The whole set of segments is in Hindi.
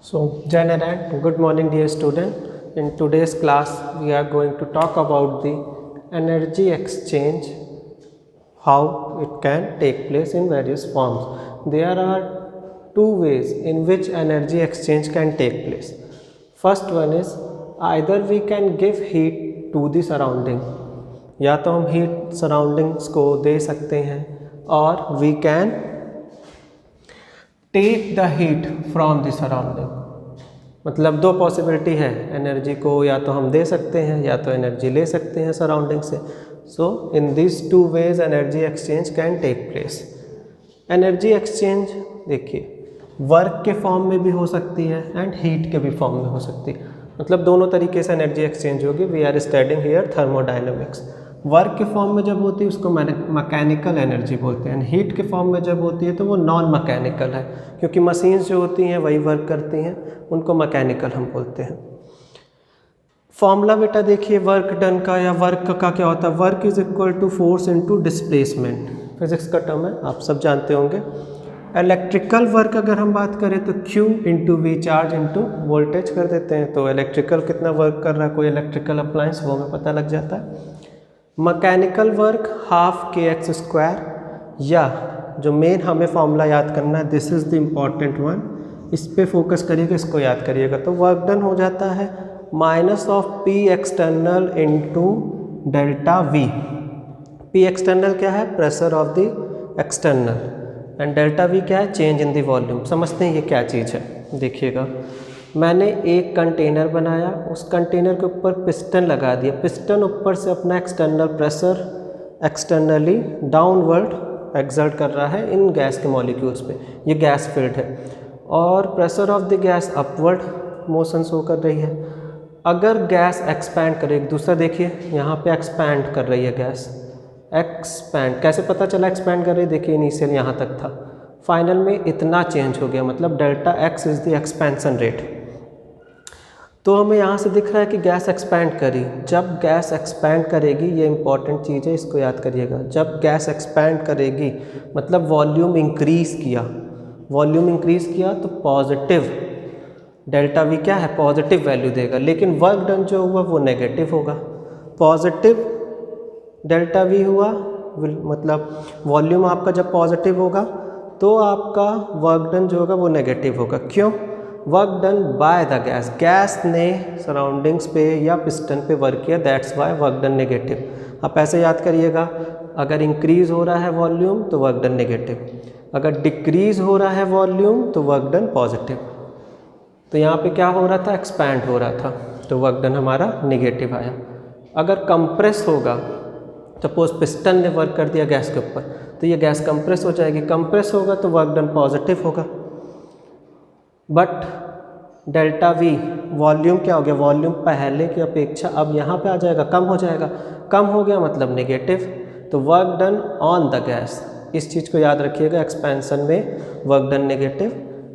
So, Janaran, good morning dear student. In today's class, we are going to talk about the energy exchange, how it can take place in various forms. There are two ways in which energy exchange can take place. First one is either we can give heat to the surrounding, या तो हम heat surroundings को दे सकते हैं, और we can take the heat from the surrounding. मतलब दो पॉसिबिलिटी है, एनर्जी को या तो हम दे सकते हैं या तो एनर्जी ले सकते हैं सराउंडिंग से. So in this two ways energy exchange can take place. Energy exchange देखिए वर्क के फॉर्म में भी हो सकती है एंड हीट के भी फॉर्म में हो सकती है. मतलब दोनों तरीके से एनर्जी एक्सचेंज होगी. We are studying here thermodynamics. Work के फॉर्म में जब होती है उसको मैकेनिकल एनर्जी बोलते हैं. हीट के फॉर्म में जब होती है तो वो नॉन मैकेनिकल है, क्योंकि मशीन्स जो होती हैं वही वर्क करती हैं, उनको मैकेनिकल हम बोलते हैं. फॉर्मूला बेटा देखिए वर्क डन का या वर्क का क्या होता है. Work is equal to force into displacement. Physics का टर्म है, आप सब जानते होंगे. इलेक्ट्रिकल वर्क अगर हम बात करें तो Q into V, charge into voltage कर देते हैं. तो इलेक्ट्रिकल कितना वर्क कर रहा है कोई इलेक्ट्रिकल अप्लायंस, वो हमें पता लग जाता है. मैकेनिकल वर्क हाफ kx², या जो मेन हमें फॉर्मूला याद करना है, this is the important one, इस पे फोकस करिएगा, इसको याद करिएगा. तो वर्क डन हो जाता है minus of P external into delta we. P external क्या है, pressure of the external, and delta we क्या है, चेंज इन द वॉल्यूम. समझते हैं ये क्या चीज़ है. देखिएगा मैंने एक कंटेनर बनाया, उस कंटेनर के ऊपर पिस्टन लगा दिया. पिस्टन ऊपर से अपना external pressure externally downward exert कर रहा है इन गैस के मॉलिक्यूल्स पे. ये गैस फील्ड है, और pressure of the gas upward motion show कर रही है. अगर गैस एक्सपैंड करे, एक दूसरा देखिए यहाँ पे एक्सपैंड कर रही है गैस. एक्सपैंड कैसे पता चला एक्सपैंड कर रही है, देखिए इनिशियल यहाँ तक था, फाइनल में इतना चेंज हो गया, मतलब delta x is the expansion rate. तो हमें यहाँ से दिख रहा है कि गैस एक्सपैंड करी. जब गैस एक्सपैंड करेगी, ये इंपॉर्टेंट चीज़ है, इसको याद करिएगा. जब गैस एक्सपैंड करेगी मतलब वॉल्यूम इंक्रीज़ किया, वॉल्यूम इंक्रीज़ किया तो पॉजिटिव डेल्टा वी क्या है, पॉजिटिव वैल्यू देगा. लेकिन वर्क डन जो हुआ वो नेगेटिव होगा. पॉजिटिव डेल्टा वी हुआ, मतलब वॉल्यूम आपका जब पॉजिटिव होगा तो आपका वर्क डन जो होगा वो नेगेटिव होगा. क्यों, work done by the gas, gas ने सराउंडिंग्स पे या पिस्टन पे वर्क किया, that's why work done negative. आप ऐसे याद करिएगा, अगर इंक्रीज़ हो रहा है वॉल्यूम तो वर्क डन नेगेटिव, अगर डिक्रीज़ हो रहा है वॉल्यूम तो वर्क डन पॉजिटिव. तो यहाँ पे क्या हो रहा था, एक्सपैंड हो रहा था, तो वर्क डन हमारा नेगेटिव आया. अगर कंप्रेस होगा, सपोज पिस्टन ने वर्क कर दिया गैस के ऊपर, तो ये गैस कंप्रेस हो जाएगी. कंप्रेस होगा तो वर्क डन पॉजिटिव होगा. बट डेल्टा वी वॉल्यूम क्या हो गया, वॉल्यूम पहले की अपेक्षा अब यहाँ पे आ जाएगा, कम हो जाएगा. कम हो गया मतलब नेगेटिव, तो work done on the gas. इस चीज़ को याद रखिएगा, एक्सपेंशन में work done negative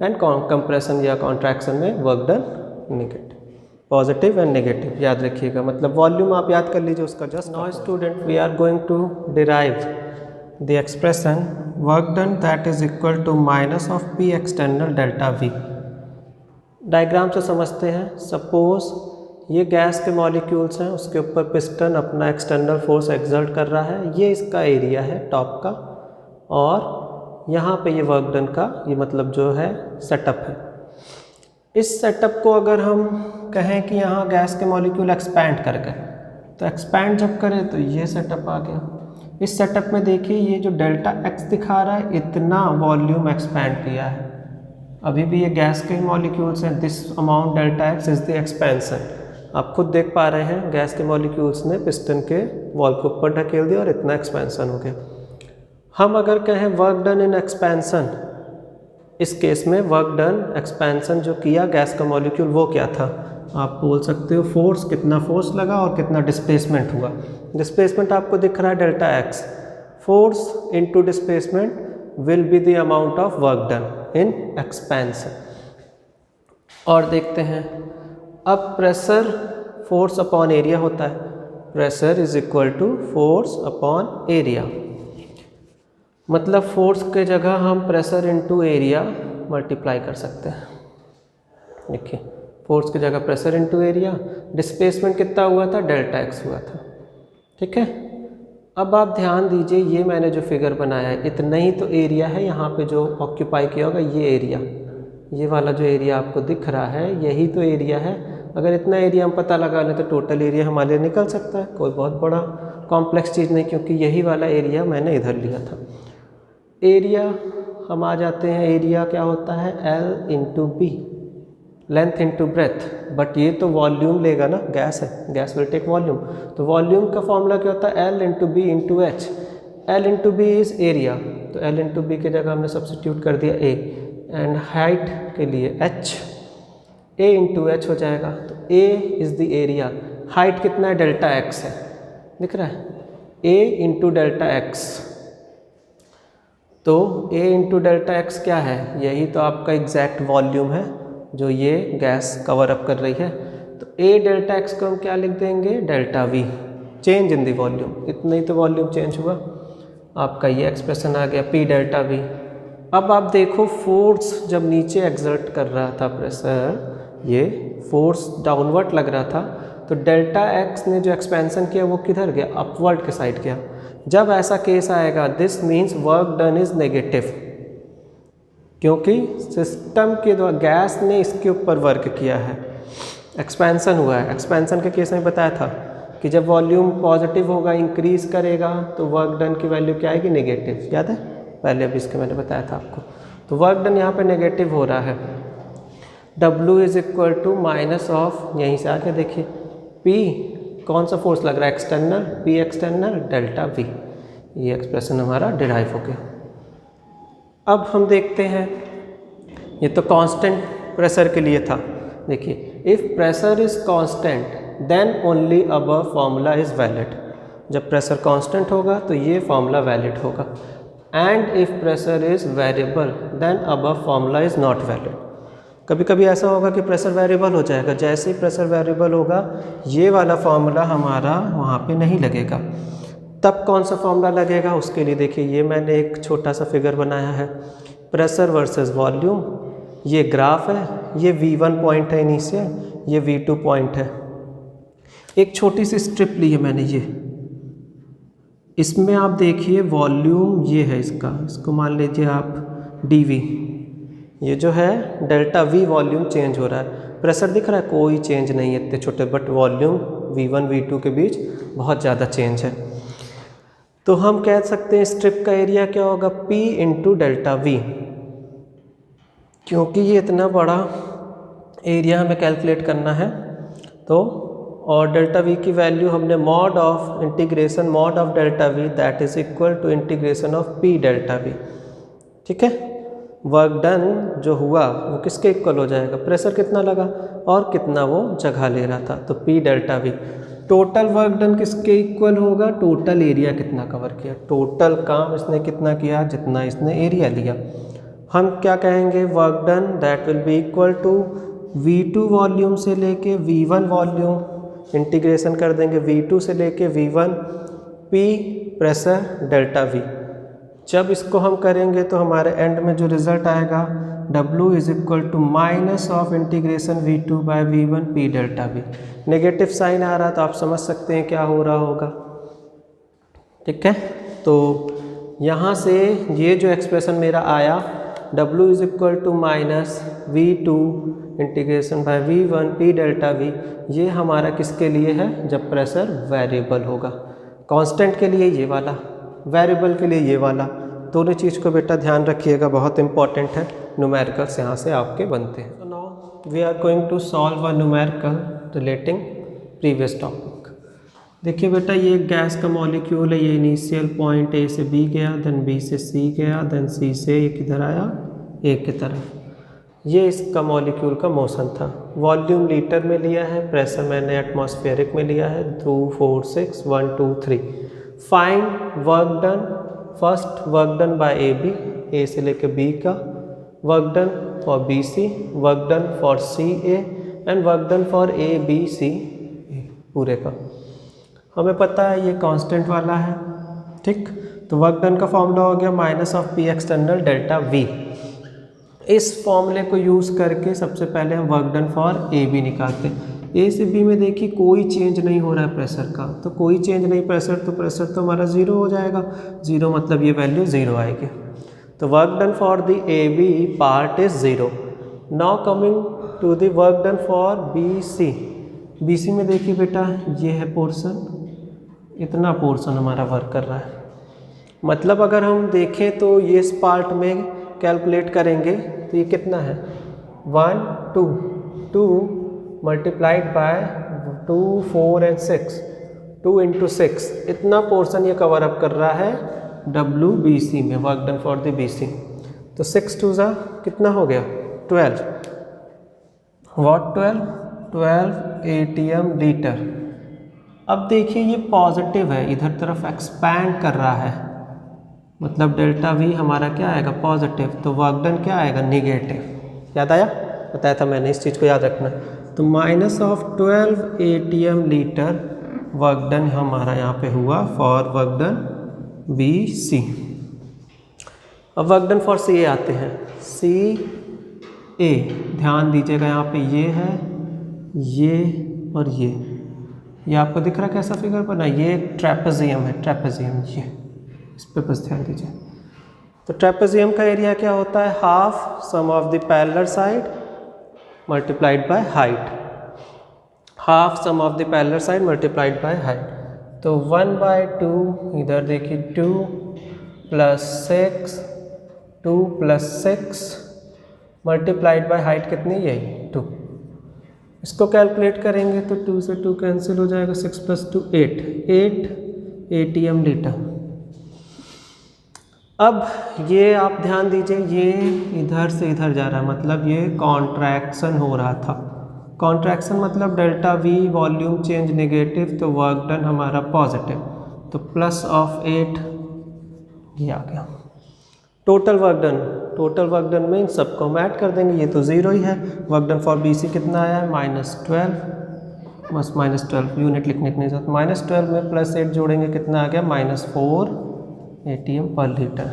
and compression या कॉन्ट्रैक्शन में work done negative. Positive and negative याद रखिएगा. मतलब वॉल्यूम आप याद कर लीजिए उसका. Just now student we are going to derive the expression work done that is equal to minus of P external delta V. Diagram से समझते हैं. सपोज ये गैस के मॉलिक्यूल्स हैं, उसके ऊपर पिस्टन अपना एक्सटर्नल फोर्स एक्सर्ट कर रहा है. ये इसका एरिया है टॉप का, और यहाँ पे ये वर्क डन का ये मतलब जो है सेटअप है. इस सेटअप को अगर हम कहें कि यहाँ गैस के मॉलिक्यूल एक्सपैंड कर गए, तो एक्सपैंड जब करें तो ये सेटअप आ गया. इस सेटअप में देखिए ये जो डेल्टा एक्स दिखा रहा है, इतना वॉल्यूम एक्सपैंड किया है. अभी भी ये गैस के मॉलिक्यूल्स हैं. This amount delta x is the expansion. आप खुद देख पा रहे हैं गैस के मॉलिक्यूल्स ने पिस्टन के वॉल को ऊपर ढकेल दिया और इतना एक्सपेंशन हो गया. हम अगर कहें वर्क डन इन एक्सपेंशन, इस केस में वर्क डन एक्सपेंशन जो किया गैस का मॉलिक्यूल वो क्या था, आप बोल सकते हो फोर्स, कितना फोर्स लगा और कितना डिस्प्लेसमेंट हुआ. डिस्प्लेसमेंट आपको दिख रहा है delta x. Force into displacement will be the amount of work done in expansion. और देखते हैं अब प्रेशर फोर्स अपॉन एरिया होता है. Pressure is equal to force upon area. मतलब फोर्स के जगह हम प्रेशर इनटू एरिया मल्टीप्लाई कर सकते हैं. देखिए फोर्स की जगह प्रेशर इनटू एरिया, डिस्प्लेसमेंट कितना हुआ था, डेल्टा एक्स हुआ था। ठीक है, अब आप ध्यान दीजिए ये मैंने जो फिगर बनाया है इतना ही तो एरिया है, यहाँ पे जो ऑक्यूपाई किया होगा ये एरिया, ये वाला जो एरिया आपको दिख रहा है यही तो एरिया है। अगर इतना एरिया हम पता लगा लें तो टोटल एरिया हमारे लिए निकल सकता है, कोई बहुत बड़ा कॉम्प्लेक्स चीज़ नहीं, क्योंकि यही वाला एरिया मैंने इधर लिया था। एरिया हम आ जाते हैं, एरिया क्या होता है L into B, length into breadth, but ये तो वॉल्यूम लेगा ना, गैस है, गैस विल टेक वॉल्यूम, तो वॉल्यूम का फॉर्मूला क्या होता है L into B into H. L into B is area, तो L इंटू बी की जगह हमने सब्सटीट्यूट कर दिया A, एंड हाइट के लिए H, A इंटू एच हो जाएगा, तो A is the area, height कितना है डेल्टा एक्स है, दिख रहा है, A इंटू डेल्टा एक्स, तो A इंटू डेल्टा एक्स क्या है, यही तो आपका एग्जैक्ट वॉल्यूम है जो ये गैस कवर अप कर रही है। तो A डेल्टा एक्स को हम क्या लिख देंगे, delta V, change in the volume, इतना ही तो वॉल्यूम चेंज हुआ, आपका ये एक्सप्रेशन आ गया P डेल्टा V। अब आप देखो फोर्स जब नीचे एक्सर्ट कर रहा था प्रेशर, ये फोर्स डाउनवर्ड लग रहा था, तो डेल्टा एक्स ने जो एक्सपेंशन किया वो किधर गया, अपवर्ड के साइड गया। जब ऐसा केस आएगा this means work done is negative, क्योंकि सिस्टम के द्वारा गैस ने इसके ऊपर वर्क किया है, एक्सपेंशन हुआ है। एक्सपेंशन के केस में बताया था कि जब वॉल्यूम पॉजिटिव होगा, इंक्रीज करेगा, तो वर्क डन की वैल्यू क्या आएगी, नेगेटिव, याद है पहले अभी इसके मैंने बताया था आपको। तो वर्क डन यहाँ पे नेगेटिव हो रहा है, W is equal to minus of, यहीं से आके देखिए P कौन सा फोर्स लग रहा है, external, P external delta V, ये एक्सप्रेशन हमारा डिराइव हो गया। अब हम देखते हैं, ये तो कांस्टेंट प्रेशर के लिए था, देखिए if pressure is constant then only above formula is valid, जब प्रेशर कांस्टेंट होगा तो ये फॉर्मूला वैलिड होगा, and if pressure is variable then above formula is not valid. कभी कभी ऐसा होगा कि प्रेशर वेरिएबल हो जाएगा, जैसे ही प्रेशर वेरिएबल होगा ये वाला फॉर्मूला हमारा वहाँ पे नहीं लगेगा, तब कौन सा फॉर्मूला लगेगा, उसके लिए देखिए ये मैंने एक छोटा सा फिगर बनाया है, प्रेशर वर्सेस वॉल्यूम, ये ग्राफ है, ये V1 पॉइंट है इनिशियल, ये V2 पॉइंट है। एक छोटी सी स्ट्रिप ली है मैंने, ये इसमें आप देखिए वॉल्यूम ये है इसका, इसको मान लीजिए आप dV, ये जो है डेल्टा V वॉल्यूम चेंज हो रहा है, प्रेशर दिख रहा है कोई चेंज नहीं है इतने छोटे, बट वॉल्यूम V1 V2 के बीच बहुत ज़्यादा चेंज है। तो हम कह सकते हैं स्ट्रिप का एरिया क्या होगा, P इंटू डेल्टा V, क्योंकि ये इतना बड़ा एरिया हमें कैलकुलेट करना है, तो और डेल्टा V की वैल्यू हमने mod of integration mod of delta V that is equal to integration of P delta V। ठीक है, वर्क डन जो हुआ वो किसके इक्वल हो जाएगा, प्रेशर कितना लगा और कितना वो जगह ले रहा था, तो P delta V। Total work done किसके इक्वल होगा, टोटल एरिया कितना कवर किया, टोटल काम इसने कितना किया जितना इसने एरिया लिया। हम क्या कहेंगे, work done that will be equal to V2 volume से लेके V1 वॉल्यूम, इंटीग्रेशन कर देंगे V2 से लेके V1 P pressure delta V। जब इसको हम करेंगे तो हमारे एंड में जो रिजल्ट आएगा W is equal to minus of integration V2 by V1 P delta V। Negative sign आ रहा तो आप समझ सकते हैं क्या हो रहा होगा। ठीक है, तो यहाँ से ये जो एक्सप्रेशन मेरा आया W is equal to minus V2 integration by V1 P delta V, ये हमारा किसके लिए है, जब प्रेशर वेरिएबल होगा। कांस्टेंट के लिए ये वाला, वेरिएबल के लिए ये वाला, दोनों चीज़ को बेटा ध्यान रखिएगा, बहुत इंपॉर्टेंट है। न्यूमेरिकल्स यहाँ से आपके बनते हैं। तो now we are going to solve a numerical relating previous topic. देखिए बेटा ये गैस का मॉलिक्यूल है, ये इनिशियल पॉइंट A से B गया, देन B से C गया, देन C से ये किधर आया A की तरफ, ये इसका मॉलिक्यूल का मोशन था। वॉल्यूम लीटर में लिया है, प्रेशर मैंने एटमॉस्फेरिक में लिया है 2 4 6 1 2 3। Find work done, first work done by AB, A से लेके B का, work done for BC, work done for CA and work done for ABC पूरे का। हमें पता है ये कांस्टेंट वाला है, ठीक। तो वर्क डन का फॉर्मूला हो गया minus of P external delta V। इस फॉर्मूले को यूज़ करके सबसे पहले हम work done for A B निकालते हैं। ए से बी में देखिए कोई चेंज नहीं हो रहा है प्रेशर का, तो कोई चेंज नहीं प्रेशर तो हमारा ज़ीरो हो जाएगा। ज़ीरो मतलब ये वैल्यू ज़ीरो आएगी। तो work done for the A B part is zero. Now coming to the work done for B C. B C में देखिए बेटा ये है पोर्शन, इतना पोर्शन हमारा वर्क कर रहा है। मतलब अगर हम देखें तो ये इस पार्ट में कैलकुलेट करेंगे तो ये कितना है 1 2 मल्टीप्लाइड बाय 2 4 एंड 6 2 × 6 इतना पोर्शन ये कवर अप कर रहा है WBC में, work done for the BC। तो 6 2 ज़ा कितना हो गया 12। What 12 ATM litre. अब देखिए ये पॉजिटिव है, इधर तरफ एक्सपैंड कर रहा है, मतलब डेल्टा V हमारा क्या आएगा पॉजिटिव, तो वर्क डन क्या आएगा नेगेटिव। याद आया, बताया था मैंने, इस चीज़ को याद रखना। तो -12 ATM लीटर वर्क डन हमारा यहाँ पे हुआ फॉर वर्क डन BC। अब वर्क डन फॉर CA आते हैं। CA ध्यान दीजिएगा, यहाँ पे ये है, ये और ये आपको दिख रहा है कैसा फिगर बना, ये एक ट्रेपेजियम है, ट्रेपेजियम, ये इस पे बस ध्यान दीजिए। तो ट्रेपेजियम का एरिया क्या होता है half sum of the parallel side multiplied by height, half sum of the parallel side multiplied by height. तो 1/2 इधर देखिए 2 + 6 2 + 6 मल्टीप्लाइड बाय हाइट कितनी, यही 2। इसको कैलकुलेट करेंगे तो 2 से 2 कैंसिल हो जाएगा, 6 + 2 8 ATM लीटर। अब ये आप ध्यान दीजिए, ये इधर से इधर जा रहा है, मतलब ये कॉन्ट्रैक्शन हो रहा था। कॉन्ट्रैक्शन मतलब delta V volume change negative, तो वर्क डन हमारा पॉजिटिव, तो +8 ये आ गया। टोटल वर्क डन में इन सबको हम ऐड कर देंगे, ये तो ज़ीरो ही है। वर्क डन फॉर BC कितना आया है -12, बस -12 यूनिट लिखने के नहीं जरूरत, -12 में +8 जोड़ेंगे कितना आ गया -4 ATM पर लीटर।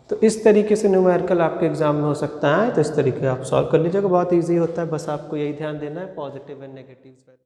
तो इस तरीके से न्यूमेरिकल आपके एग्जाम में हो सकता है, तो इस तरीके आप सॉल्व कर लीजिएगा, बहुत इजी होता है। बस आपको यही ध्यान देना है पॉजिटिव एंड नेगेटिव।